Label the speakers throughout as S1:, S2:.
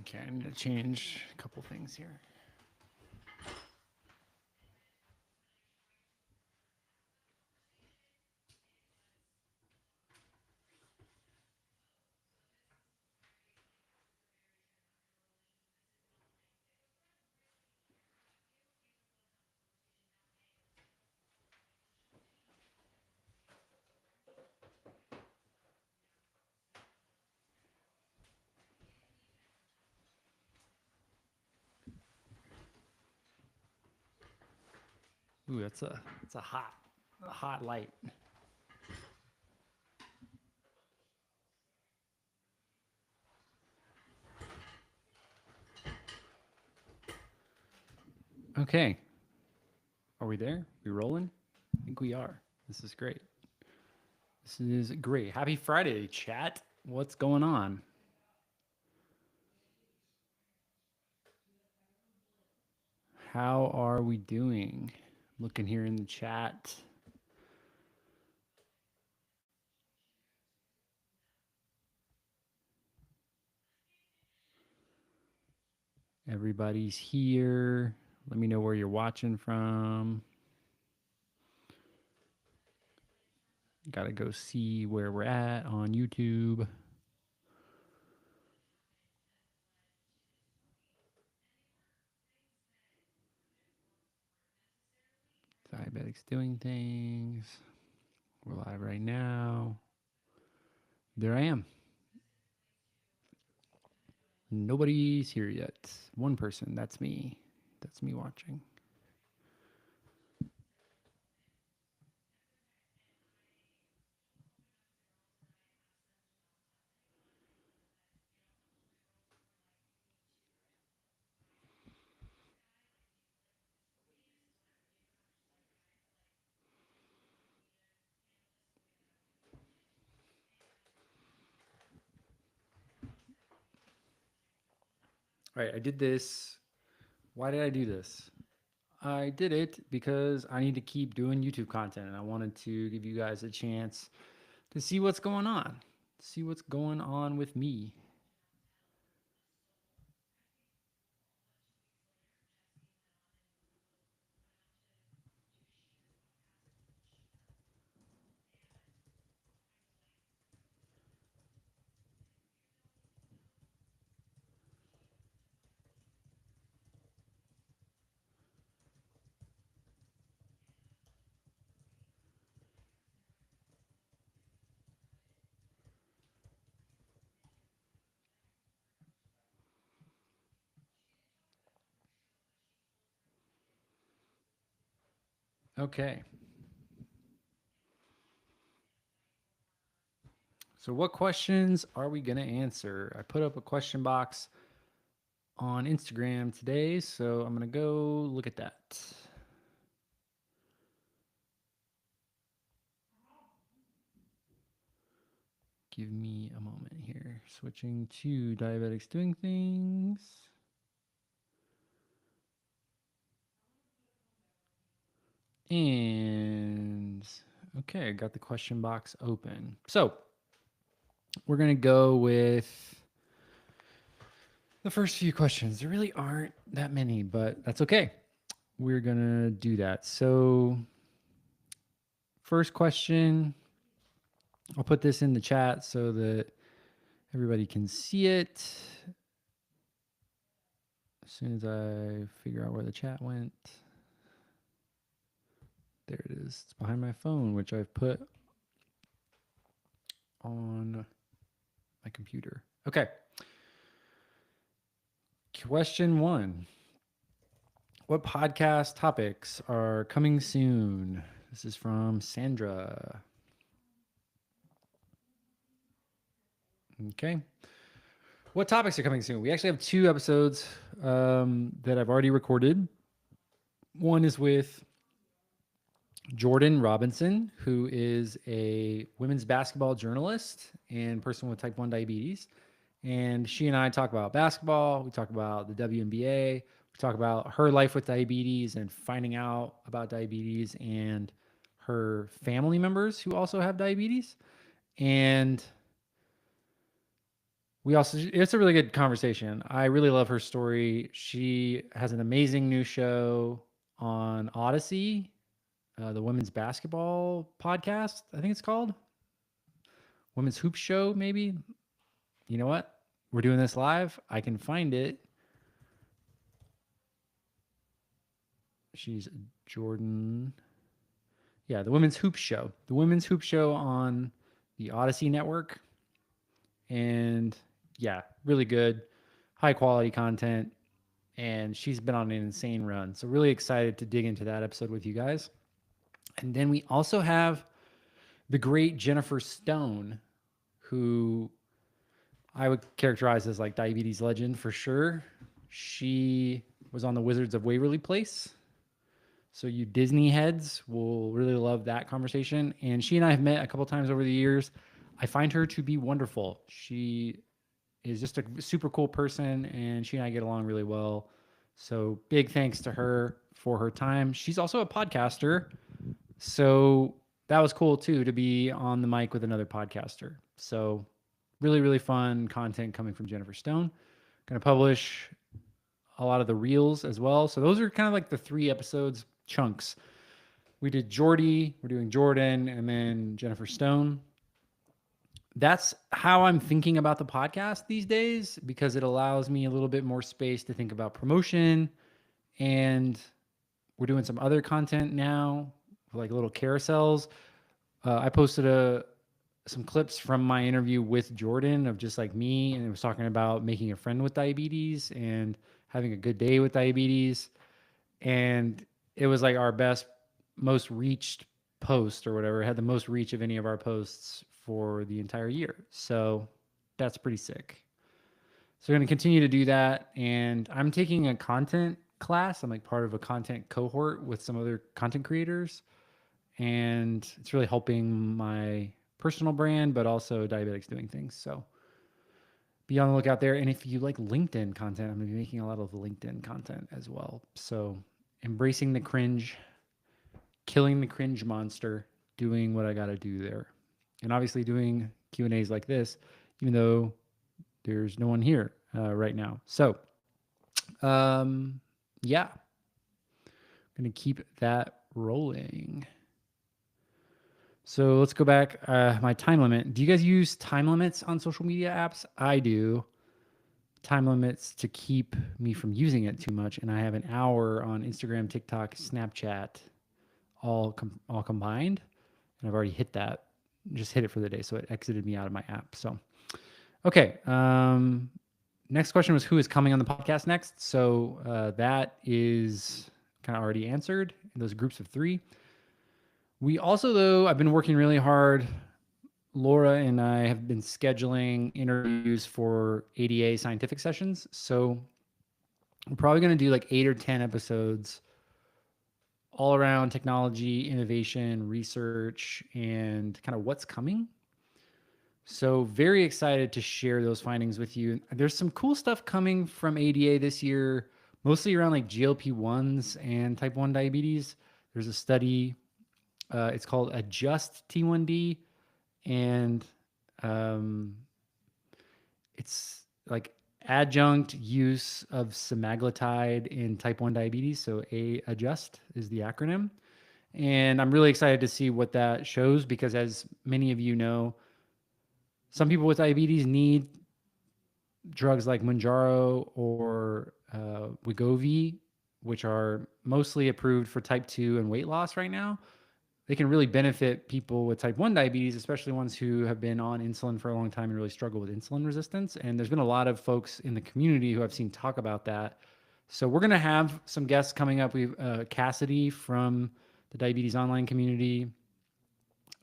S1: Okay, I need to change a couple things here. Ooh, that's a hot light. Okay, are we there? We rolling? I think we are. This is great. This is great. Happy Friday, chat. What's going on? How are we doing? Looking here in the chat. Everybody's here. Let me know where you're watching from. Got to go see where we're at on YouTube. Diabetics Doing Things. We're live right now. There I am. Nobody's here yet. One person. That's me. That's me watching. All right, I did this. Why did I do this? I did it because I need to keep doing YouTube content and I wanted to give you guys a chance to see what's going on. See what's going on with me. Okay. So what questions are we going to answer? I put up a question box on Instagram today, so I'm going to go look at that. Give me a moment here. Switching to Diabetics Doing Things. And okay, I got the question box open. So we're going to go with the first few questions. There really aren't that many, but that's okay. We're going to do that. So, first question, I'll put this in the chat so that everybody can see it. As soon as I figure out where the chat went. There it is. It's behind my phone, which I've put on my computer. Okay. Question 1. What podcast topics are coming soon? This is from Sandra. Okay. What topics are coming soon? We actually have 2 episodes that I've already recorded. One is with Jordan Robinson, who is a women's basketball journalist and person with type 1 diabetes. And she and I talk about basketball. We talk about the WNBA. We talk about her life with diabetes and finding out about diabetes and her family members who also have diabetes. And it's a really good conversation. I really love her story. She has an amazing new show on Odyssey, the women's basketball podcast, I think it's called Women's Hoop Show, maybe. You know what? We're doing this live. I can find it. She's Jordan. Yeah, the Women's Hoop Show. The Women's Hoop Show on the Odyssey Network. And yeah, really good, high quality content. And she's been on an insane run. So, really excited to dig into that episode with you guys. And then we also have the great Jennifer Stone, who I would characterize as like diabetes legend for sure. She was on the Wizards of Waverly Place. So you Disney heads will really love that conversation. And she and I have met a couple times over the years. I find her to be wonderful. She is just a super cool person, and she and I get along really well. So big thanks to her for her time. She's also a podcaster. So that was cool too, to be on the mic with another podcaster. So really, really fun content coming from Jennifer Stone. Going to publish a lot of the reels as well. So those are kind of like the 3 episodes chunks. We did Jordy, we're doing Jordan, and then Jennifer Stone. That's how I'm thinking about the podcast these days, because it allows me a little bit more space to think about promotion. And we're doing some other content now, like little carousels. I posted some clips from my interview with Jordan of just like me, and it was talking about making a friend with diabetes and having a good day with diabetes. And it was like our best, most reached post or whatever. It had the most reach of any of our posts for the entire year. So that's pretty sick. So we're going to continue to do that. And I'm taking a content class. I'm like part of a content cohort with some other content creators. And it's really helping my personal brand, but also Diabetics Doing Things. So be on the lookout there. And if you like LinkedIn content, I'm going to be making a lot of LinkedIn content as well. So embracing the cringe, killing the cringe monster, doing what I got to do there. And obviously doing Q&As like this, even though there's no one here right now. So, yeah, I'm going to keep that rolling. So let's go back. My time limit. Do you guys use time limits on social media apps? I do. Time limits to keep me from using it too much. And I have an hour on Instagram, TikTok, Snapchat, all combined. And I've already hit that. Just hit it for the day. So it exited me out of my app. So, okay. Next question was who is coming on the podcast next? So that is kind of already answered in those groups of 3. We also, though, I've been working really hard. Laura and I have been scheduling interviews for ADA scientific sessions. So we're probably going to do like 8 or 10 episodes all around technology, innovation, research, and kind of what's coming. So very excited to share those findings with you. There's some cool stuff coming from ADA this year, mostly around like GLP-1s and type 1 diabetes. There's a study, it's called Adjust T1D, and it's like adjunct use of semaglutide in type 1 diabetes. So Adjust is the acronym. And I'm really excited to see what that shows, because as many of you know, some people with diabetes need drugs like Mounjaro or Wegovy, which are mostly approved for type 2 and weight loss right now. They can really benefit people with type 1 diabetes, especially ones who have been on insulin for a long time and really struggle with insulin resistance. And there's been a lot of folks in the community who I've seen talk about that. So we're going to have some guests coming up. We've Cassidy from the Diabetes Online community.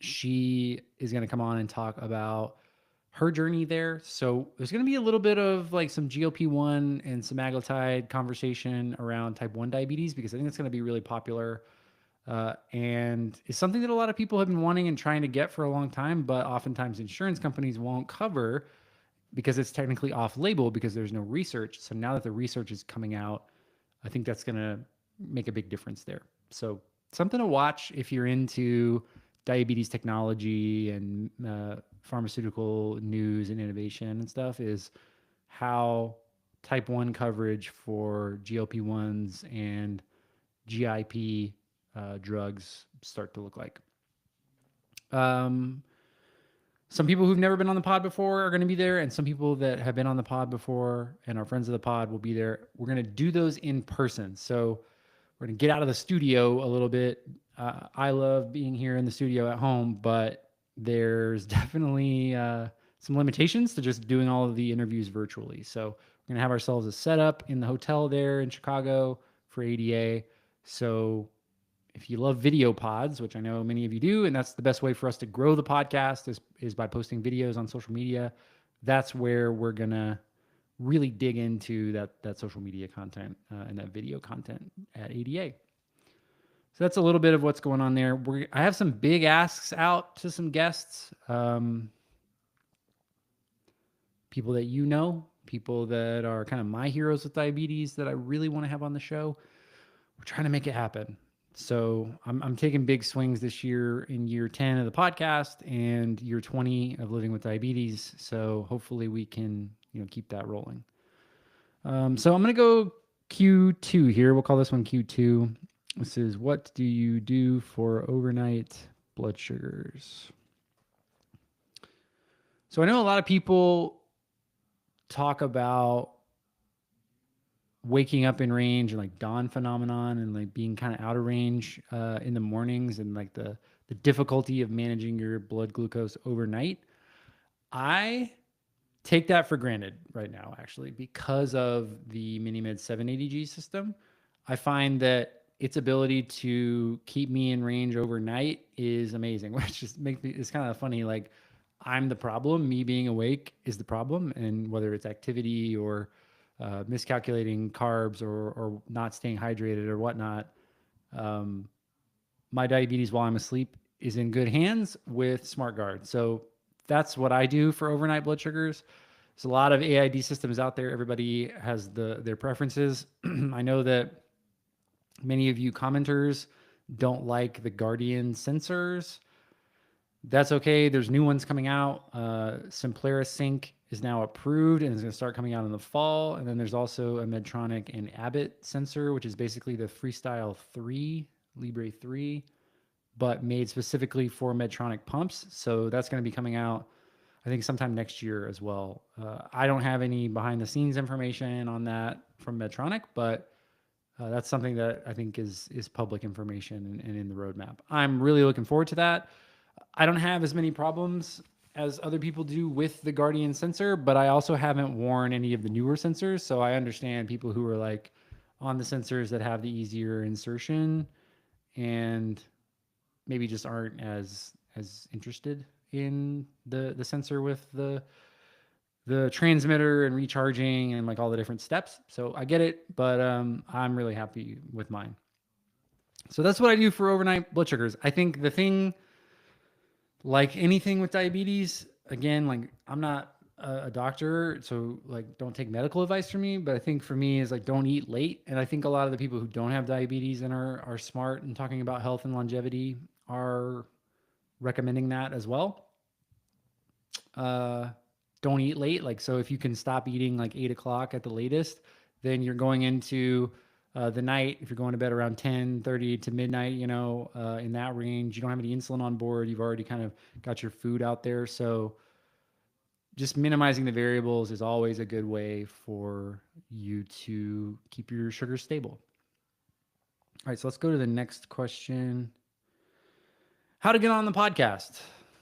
S1: She is going to come on and talk about her journey there. So there's going to be a little bit of like some GLP-1 and semaglutide conversation around type 1 diabetes, because I think it's going to be really popular. And it's something that a lot of people have been wanting and trying to get for a long time, but oftentimes insurance companies won't cover because it's technically off label because there's no research. So now that the research is coming out, I think that's going to make a big difference there. So something to watch if you're into diabetes technology and pharmaceutical news and innovation and stuff is how type 1 coverage for GLP-1s and GIP drugs start to look like. Um, some people who've never been on the pod before are going to be there, and some people that have been on the pod before and are friends of the pod will be there. We're going to do those in person. So we're going to get out of the studio a little bit. I love being here in the studio at home, but there's definitely some limitations to just doing all of the interviews virtually. So we're going to have ourselves a setup in the hotel there in Chicago for ADA. So if you love video pods, which I know many of you do, and that's the best way for us to grow the podcast is by posting videos on social media, that's where we're going to really dig into that social media content and that video content at ADA. So that's a little bit of what's going on there. I have some big asks out to some guests, people that you know, people that are kind of my heroes with diabetes that I really want to have on the show. We're trying to make it happen. So I'm taking big swings this year in year 10 of the podcast and year 20 of living with diabetes. So hopefully we can, keep that rolling. So I'm going to go Q2 here. We'll call this one Q2. This is, what do you do for overnight blood sugars? So I know a lot of people talk about waking up in range and like dawn phenomenon and like being kind of out of range in the mornings and like the difficulty of managing your blood glucose overnight. I take that for granted right now, actually, because of the MiniMed 780G system. I find that its ability to keep me in range overnight is amazing, which just makes me, it's kind of funny. Like, I'm the problem. Me being awake is the problem. And whether it's activity or miscalculating carbs or not staying hydrated or whatnot, my diabetes while I'm asleep is in good hands with SmartGuard. So that's what I do for overnight blood sugars. There's a lot of AID systems out there. Everybody has their preferences. I know that many of you commenters don't like the Guardian sensors. That's okay. There's new ones coming out. Simplera Sync is now approved and is going to start coming out in the fall. And then there's also a Medtronic and Abbott sensor, which is basically the Freestyle 3, Libre 3, but made specifically for Medtronic pumps. So that's going to be coming out, I think, sometime next year as well. I don't have any behind the scenes information on that from Medtronic, but that's something that I think is public information and in the roadmap. I'm really looking forward to that. I don't have as many problems as other people do with the Guardian sensor, but I also haven't worn any of the newer sensors. So I understand people who are like on the sensors that have the easier insertion and maybe just aren't as interested in the sensor with the transmitter and recharging and like all the different steps. So I get it, but I'm really happy with mine. So that's what I do for overnight blood sugars. I think the thing, like anything with diabetes, again, like I'm not a doctor, so like don't take medical advice from me, but I think for me is like don't eat late. And I think a lot of the people who don't have diabetes and are smart and talking about health and longevity are recommending that as well. Don't eat late. Like, so if you can stop eating like 8 o'clock at the latest, then you're going into the night. If you're going to bed around 10:30 to midnight, in that range, you don't have any insulin on board. You've already kind of got your food out there. So just minimizing the variables is always a good way for you to keep your sugar stable. All right, so let's go to the next question. How to get on the podcast.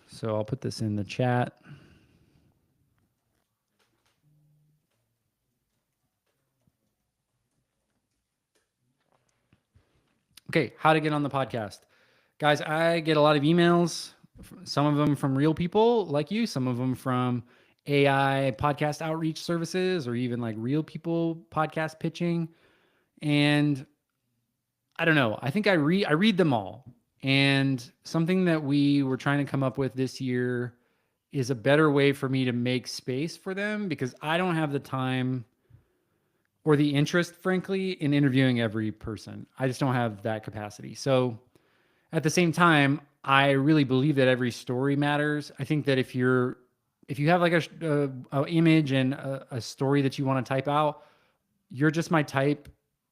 S1: So I'll put this in the chat. Okay, how to get on the podcast. Guys, I get a lot of emails, some of them from real people like you, some of them from AI podcast outreach services, or even like real people podcast pitching. And I don't know, I think I read them all. And something that we were trying to come up with this year is a better way for me to make space for them, because I don't have the time or the interest, frankly, in interviewing every person. I just don't have that capacity. So At the same time, I really believe that every story matters. I think that if you have like a image and a story that you want to type out, you're just my type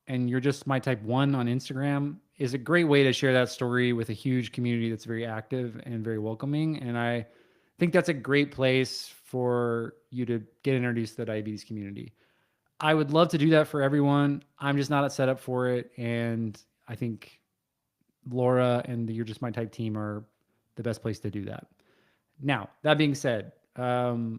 S1: and you're just my type one on Instagram is a great way to share that story with a huge community that's very active and very welcoming. And I think that's a great place for you to get introduced to the diabetes community. I would love to do that for everyone. I'm just not set up for it. And I think Laura and the You're Just My Type team are the best place to do that. Now, that being said, I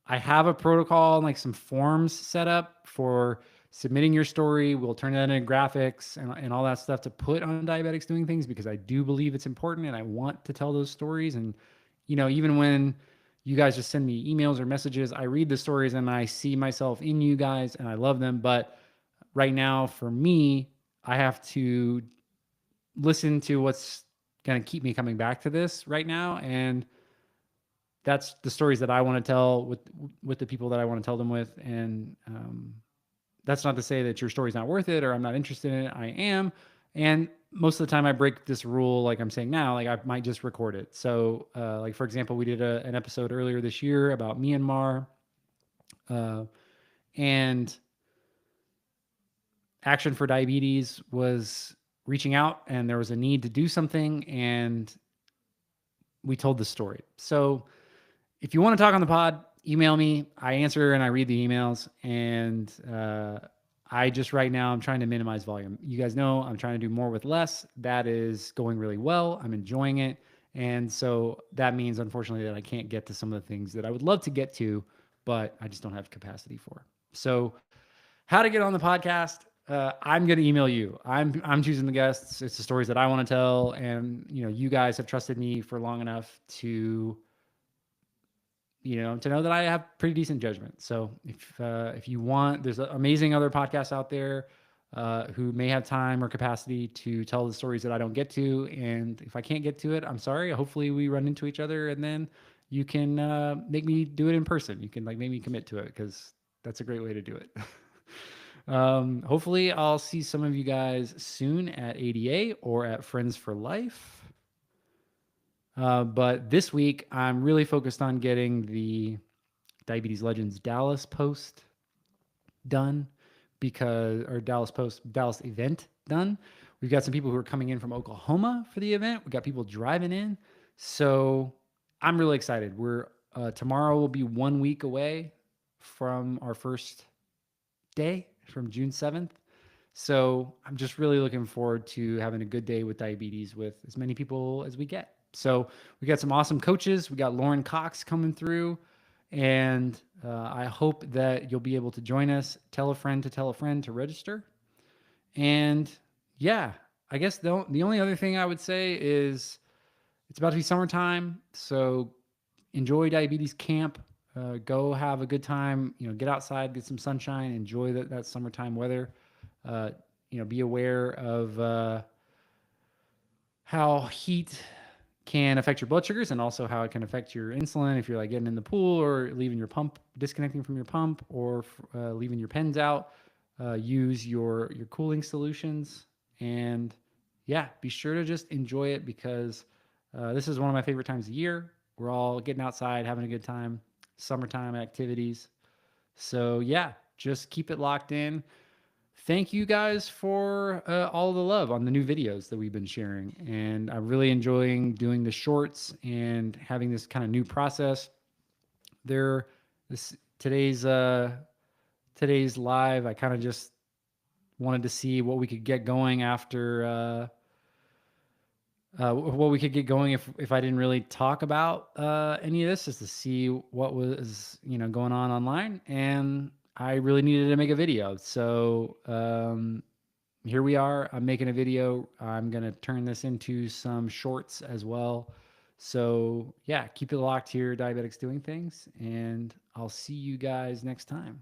S1: have a protocol and like some forms set up for submitting your story. We'll turn that into graphics and all that stuff to put on Diabetics Doing Things because I do believe it's important and I want to tell those stories. And, even when you guys just send me emails or messages, I read the stories and I see myself in you guys and I love them. But right now, for me, I have to listen to what's going to keep me coming back to this right now. And that's the stories that I want to tell with the people that I want to tell them with. And that's not to say that your story's not worth it or I'm not interested in it. I am. And most of the time I break this rule, like I'm saying now, like I might just record it. So, like for example, we did an episode earlier this year about Myanmar, and Action for Diabetes was reaching out, and there was a need to do something, and we told the story. So if you want to talk on the pod, email me. I answer and I read the emails. And I just right now, I'm trying to minimize volume. You guys know I'm trying to do more with less. That is going really well. I'm enjoying it. And so that means, unfortunately, that I can't get to some of the things that I would love to get to, but I just don't have capacity for. So, how to get on the podcast? I'm going to email you. I'm choosing the guests. It's the stories that I want to tell, and you guys have trusted me for long enough to to know that I have pretty decent judgment. So if you want, there's amazing other podcasts out there who may have time or capacity to tell the stories that I don't get to. And if I can't get to it, I'm sorry. Hopefully we run into each other, and then you can make me do it in person. You can like make me commit to it because that's a great way to do it. Hopefully I'll see some of you guys soon at ADA or at Friends for Life. But this week, I'm really focused on getting the Diabetes Legends Dallas post done or Dallas event done. We've got some people who are coming in from Oklahoma for the event. We've got people driving in. So I'm really excited. Tomorrow will be 1 week away from our first day from June 7th. So I'm just really looking forward to having a good day with diabetes with as many people as we get. So we got some awesome coaches. We got Lauren Cox coming through, and I hope that you'll be able to join us. Tell a friend to register. And yeah, I guess the only other thing I would say is it's about to be summertime. So enjoy diabetes camp. Go have a good time. Get outside, get some sunshine, enjoy that summertime weather. Be aware of how heat can affect your blood sugars and also how it can affect your insulin if you're like getting in the pool or leaving your pump, disconnecting from your pump, or leaving your pens out. Use your cooling solutions, and yeah, be sure to just enjoy it because this is one of my favorite times of year. We're all getting outside, having a good time, summertime activities. So yeah, just keep it locked in. Thank you guys for all the love on the new videos that we've been sharing. And I'm really enjoying doing the shorts and having this kind of new process. Today's live, I kind of just wanted to see what we could get going after what we could get going if I didn't really talk about any of this, just to see what was going on online. And I really needed to make a video. So here we are. I'm making a video. I'm going to turn this into some shorts as well. So yeah, keep it locked here, Diabetics Doing Things, and I'll see you guys next time.